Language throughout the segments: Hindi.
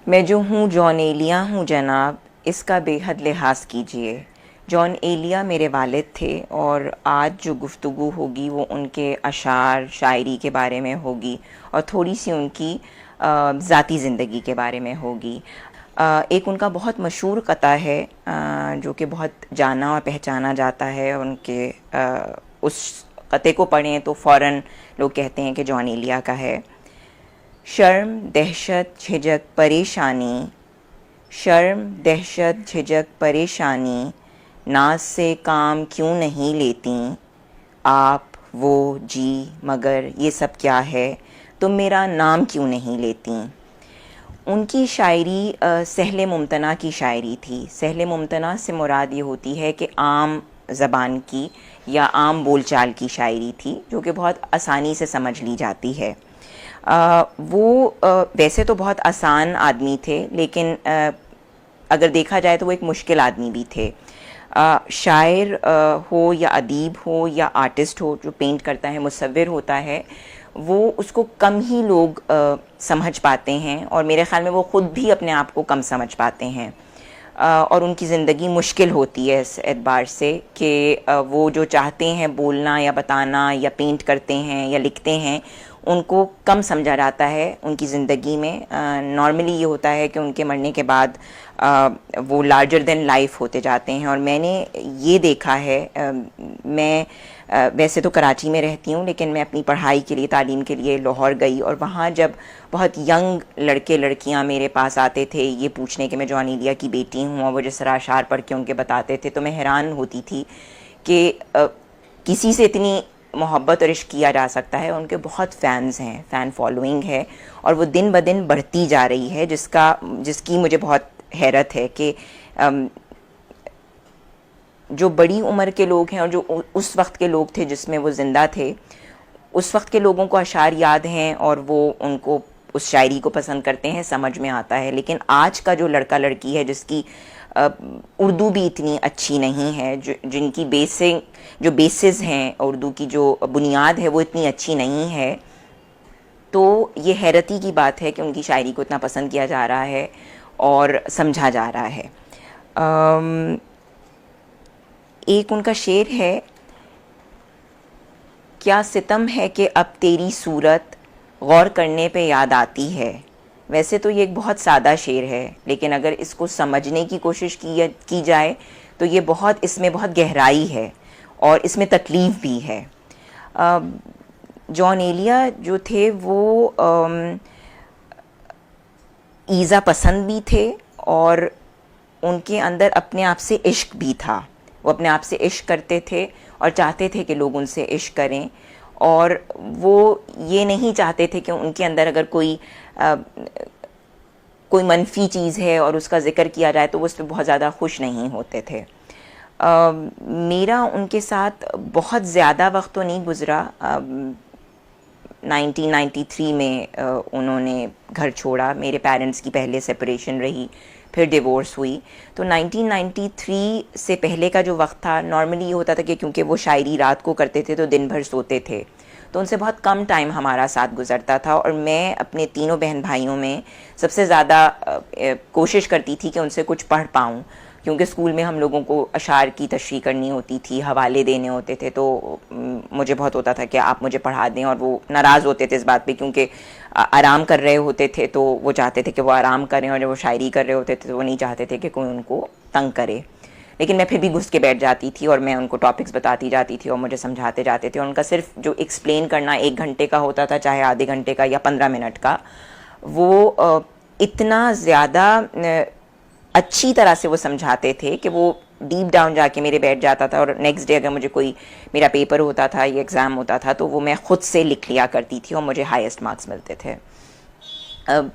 मैं जो हूँ जॉन एलिया हूँ जनाब, इसका बेहद लिहाज कीजिए। जॉन एलिया मेरे वालिद थे और आज जो गुफ्तगू होगी वो उनके अशार शायरी के बारे में होगी और थोड़ी सी उनकी ज़ाती ज़िंदगी के बारे में होगी। एक उनका बहुत मशहूर कता है जो कि बहुत जाना और पहचाना जाता है। उनके उस कते को पढ़ें तो फ़ौरन लोग कहते हैं कि जॉन एलिया का है। शर्म दहशत झिझक परेशानी, शर्म दहशत झिझक परेशानी, नाज से काम क्यों नहीं लेती आप वो जी, मगर ये सब क्या है, तुम मेरा नाम क्यों नहीं लेती। उनकी शायरी सहले मुमतना की शायरी थी। सहले मुमतना से मुराद ये होती है कि आम ज़बान की या आम बोलचाल की शायरी थी, जो कि बहुत आसानी से समझ ली जाती है। वो वैसे तो बहुत आसान आदमी थे, लेकिन अगर देखा जाए तो वो एक मुश्किल आदमी भी थे। शायर हो या अदीब हो या आर्टिस्ट हो जो पेंट करता है, मुसव्विर होता है, वो उसको कम ही लोग समझ पाते हैं और मेरे ख़्याल में वो ख़ुद भी अपने आप को कम समझ पाते हैं। और उनकी ज़िंदगी मुश्किल होती है इस एतबार से कि वो जो चाहते हैं बोलना या बताना या पेंट करते हैं या लिखते हैं, उनको कम समझा जाता है उनकी ज़िंदगी में। नॉर्मली ये होता है कि उनके मरने के बाद वो लार्जर देन लाइफ होते जाते हैं। और मैंने ये देखा है, मैं वैसे तो कराची में रहती हूँ, लेकिन मैं अपनी पढ़ाई के लिए, तालीम के लिए लाहौर गई और वहाँ जब बहुत यंग लड़के लड़कियाँ मेरे पास आते थे ये पूछने कि मैं जॉन एलिया की बेटी हूँ, और वो जिस तरह अशार पढ़ के उनके बताते थे, तो मैं हैरान होती थी कि किसी से इतनी मोहब्बत और इश्क किया जा सकता है। उनके बहुत फ़ैन्स हैं, फ़ैन फॉलोइंग है और वो दिन ब दिन बढ़ती जा रही है, जिसकी मुझे बहुत हैरत है कि जो बड़ी उम्र के लोग हैं और जो उस वक्त के लोग थे जिसमें वो ज़िंदा थे, उस वक्त के लोगों को अशार याद हैं और वो उनको उस शायरी को पसंद करते हैं, समझ में आता है। लेकिन आज का जो लड़का लड़की है जिसकी उर्दू भी इतनी अच्छी नहीं है, जिनकी जो बेसिस हैं उर्दू की, जो बुनियाद है वो इतनी अच्छी नहीं है, तो ये हैरती की बात है कि उनकी शायरी को इतना पसंद किया जा रहा है और समझा जा रहा है। एक उनका शेर है, क्या सितम है कि अब तेरी सूरत गौर करने पे याद आती है। वैसे तो ये एक बहुत सादा शेर है, लेकिन अगर इसको समझने की कोशिश की जाए तो ये इसमें बहुत गहराई है और इसमें तकलीफ़ भी है। जॉन एलिया जो थे वो ईज़ा पसंद भी थे और उनके अंदर अपने आप से इश्क भी था। वो अपने आप से इश्क करते थे और चाहते थे कि लोग उनसे इश्क करें, और वो ये नहीं चाहते थे कि उनके अंदर अगर कोई मनफी चीज़ है और उसका ज़िक्र किया जाए तो वो उस पर बहुत ज़्यादा खुश नहीं होते थे। मेरा उनके साथ बहुत ज़्यादा वक्त तो नहीं गुज़रा। 1993 में उन्होंने घर छोड़ा। मेरे पेरेंट्स की पहले सेपरेशन रही, फिर डिवोर्स हुई। तो 1993 से पहले का जो वक्त था, नॉर्मली ये होता था कि क्योंकि वो शायरी रात को करते थे तो दिन भर सोते थे, तो उनसे बहुत कम टाइम हमारा साथ गुज़रता था। और मैं अपने तीनों बहन भाइयों में सबसे ज़्यादा कोशिश करती थी कि उनसे कुछ पढ़ पाऊँ, क्योंकि स्कूल में हम लोगों को अशार की तशरीह करनी होती थी, हवाले देने होते थे, तो मुझे बहुत होता था कि आप मुझे पढ़ा दें। और वो नाराज़ होते थे इस बात पे, क्योंकि आराम कर रहे होते थे तो वो चाहते थे कि वो आराम करें, और जब वो शायरी कर रहे होते थे तो वो नहीं चाहते थे कि कोई उनको तंग करे। लेकिन मैं फिर भी घुस के बैठ जाती थी और मैं उनको टॉपिक्स बताती जाती थी और मुझे समझाते जाते थे। उनका सिर्फ जो एक्सप्लेन करना 1 घंटे का होता था, चाहे आधे घंटे का या 15 मिनट का, वो इतना ज़्यादा अच्छी तरह से वो समझाते थे कि वो डीप डाउन जाके मेरे बैठ जाता था। और नेक्स्ट डे अगर मुझे कोई मेरा पेपर होता था या एग्ज़ाम होता था तो वो मैं ख़ुद से लिख लिया करती थी और मुझे हाईएस्ट मार्क्स मिलते थे।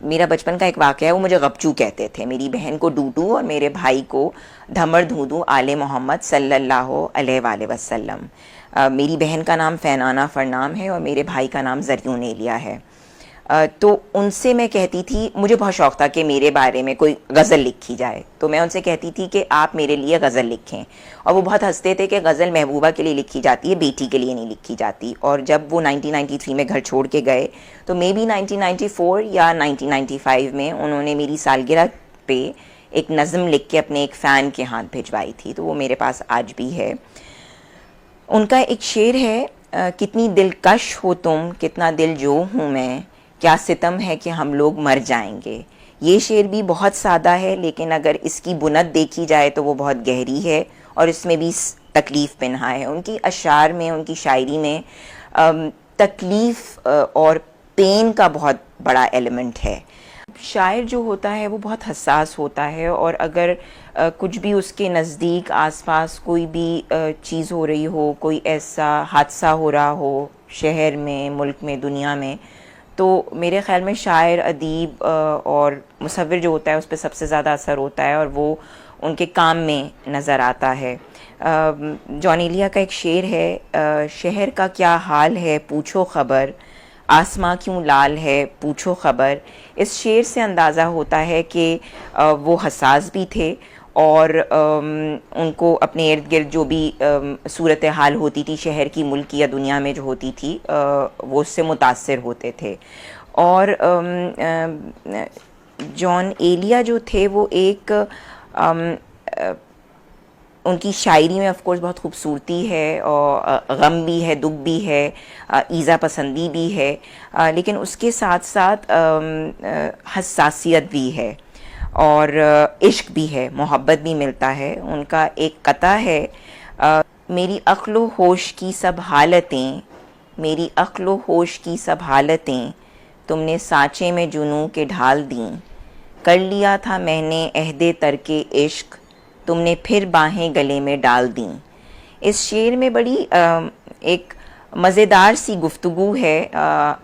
मेरा बचपन का एक वाक़या है, वो मुझे गपचू कहते थे, मेरी बहन को डूडू और मेरे भाई को धमर धूदू आले मोहम्मद सल्लल्लाहु अलैहि वसल्लम। मेरी बहन का नाम फ़ैनाना फ़रनाम है और मेरे भाई का नाम ज़रियून एलिया है। तो उनसे मैं कहती थी, मुझे बहुत शौक़ था कि मेरे बारे में कोई गज़ल लिखी जाए, तो मैं उनसे कहती थी कि आप मेरे लिए गज़ल लिखें। और वो बहुत हंसते थे कि गज़ल महबूबा के लिए लिखी जाती है, बेटी के लिए नहीं लिखी जाती। और जब वो 1993 में घर छोड़ के गए तो मे बी 1994 या 1995 में उन्होंने मेरी सालगिरह पे एक नज़म लिख के अपने एक फ़ैन के हाथ भिजवाई थी, तो वो मेरे पास आज भी है। उनका एक शेर है, कितनी दिलकश हो तुम, कितना दिल जो हूँ मैं, क्या सितम है कि हम लोग मर जाएंगे। ये शेर भी बहुत सादा है, लेकिन अगर इसकी बुनत देखी जाए तो वो बहुत गहरी है और इसमें भी तकलीफ़ पिन्हा है। उनकी अशार में, उनकी शायरी में तकलीफ़ और पेन का बहुत बड़ा एलिमेंट है। शायर जो होता है वो बहुत हसास होता है, और अगर कुछ भी उसके नज़दीक आसपास कोई भी चीज़ हो रही हो, कोई ऐसा हादसा हो रहा हो शहर में, मुल्क में, दुनिया में, तो मेरे ख़्याल में शायर, अदीब और मुसव्विर जो होता है उस पर सबसे ज़्यादा असर होता है, और वो उनके काम में नज़र आता है। जॉन एलिया का एक शेर है, शहर का क्या हाल है पूछो ख़बर, आसमां क्यों लाल है पूछो ख़बर। इस शेर से अंदाज़ा होता है कि वो हसास भी थे, और उनको अपने इर्द गिर्द जो भी सूरत हाल होती थी शहर की, मुल्क की या दुनिया में जो होती थी, वो उससे मुतासिर होते थे। और जॉन एलिया जो थे वो एक उनकी शायरी में ऑफ कोर्स बहुत खूबसूरती है, और गम भी है, दुख भी है, ईज़ा पसंदी भी है, लेकिन उसके साथ साथ हसासियत भी है, और इश्क भी है, मोहब्बत भी मिलता है। उनका एक कता है, मेरी अक्लो होश की सब हालतें, मेरी अक्लो होश की सब हालतें, तुमने सांचे में जुनूं के ढाल दी, कर लिया था मैंने अहदे तरके इश्क, तुमने फिर बाहें गले में डाल दी। इस शेर में बड़ी एक मज़ेदार सी गुफ्तगू है,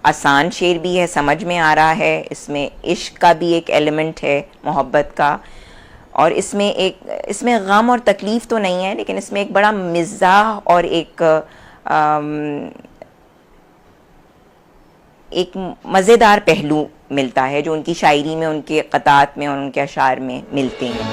आसान शेर भी है, समझ में आ रहा है, इसमें इश्क का भी एक एलिमेंट है, मोहब्बत का, और इसमें गम और तकलीफ़ तो नहीं है, लेकिन इसमें एक बड़ा मिज़ाह और एक मज़ेदार पहलू मिलता है जो उनकी शायरी में, उनके क़तात में और उनके अशार में मिलते हैं।